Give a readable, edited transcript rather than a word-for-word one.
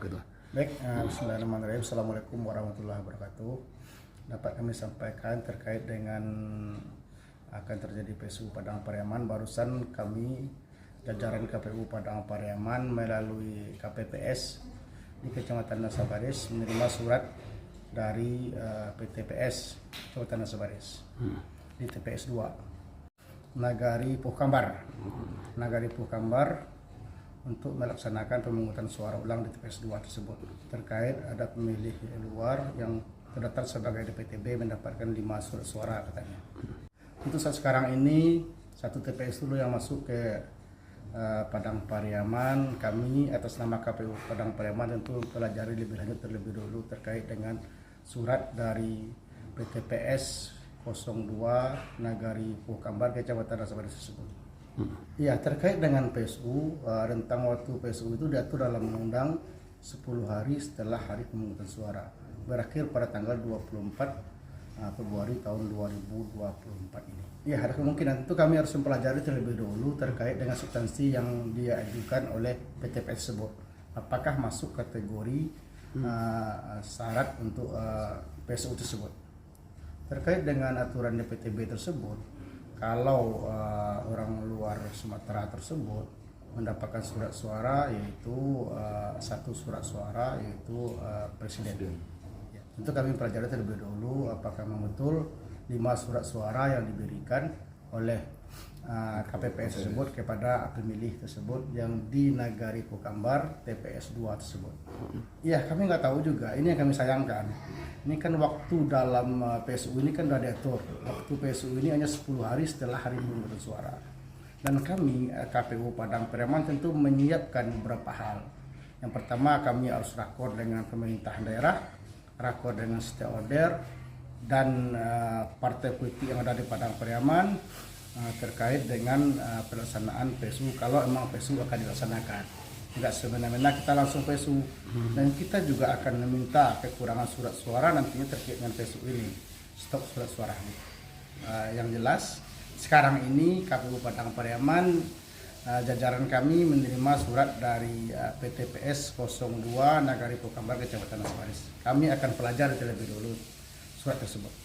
gitu. Baik, bismillahirrahmanirrahim. Assalamualaikum warahmatullahi wabarakatuh. Dapat kami sampaikan terkait dengan akan terjadi PSU Padang Pariaman. Barusan kami jajaran KPU Padang Pariaman melalui KPPS di Kecamatan Nasabaris menerima surat dari PTPS Kecamatan Nasabaris di TPS 2 Nagari Puhkambar. Nagari Puhkambar untuk melaksanakan pemungutan suara ulang di TPS 2 tersebut terkait ada pemilih luar yang terdaftar sebagai DPTB mendapatkan 5 surat suara katanya. Untuk saat sekarang ini satu TPS dulu yang masuk ke Padang Pariaman. Kami atas nama KPU Padang Pariaman tentu pelajari lebih lanjut terlebih dulu terkait dengan surat dari PTPS 02 Nagari Puhkambar Kecamatan Nasabaris tersebut. Ya, terkait dengan PSU, rentang waktu PSU itu diatur dalam Undang-Undang 10 hari setelah hari pemungutan suara, berakhir pada tanggal 24 Februari tahun 2024 ini. Ya, ada kemungkinan itu kami harus mempelajari terlebih dahulu terkait dengan substansi yang diajukan oleh PTPS tersebut. Apakah masuk kategori syarat untuk PSU tersebut. Terkait dengan aturan DPTB tersebut, kalau orang luar Sumatera tersebut mendapatkan surat suara yaitu satu surat suara yaitu presiden. Ya, tentu kami pelajari terlebih dahulu apakah memang betul 5 surat suara yang diberikan oleh KPPS tersebut kepada pemilih tersebut yang di Nagari Puhkambar TPS 2 tersebut. Ya, kami nggak tahu juga. Ini yang kami sayangkan. Ini kan waktu dalam PSU ini kan sudah diatur. Waktu PSU ini hanya 10 hari setelah hari pemungutan suara. Dan kami KPU Padang Pariaman tentu menyiapkan beberapa hal. Yang pertama, kami harus rakor dengan pemerintah daerah, rakor dengan stakeholder dan partai politik yang ada di Padang Pariaman terkait dengan pelaksanaan PSU kalau memang PSU akan dilaksanakan. Tidak semena-mena kita langsung PSU, dan kita juga akan meminta kekurangan surat suara nantinya terkait dengan PSU ini, stok surat suara ini. Yang jelas sekarang ini KPU Padang Pariaman jajaran kami menerima surat dari PTPS 02 Nagari Puhkambar Kecamatan Nasabaris. Kami akan pelajari terlebih dulu surat tersebut.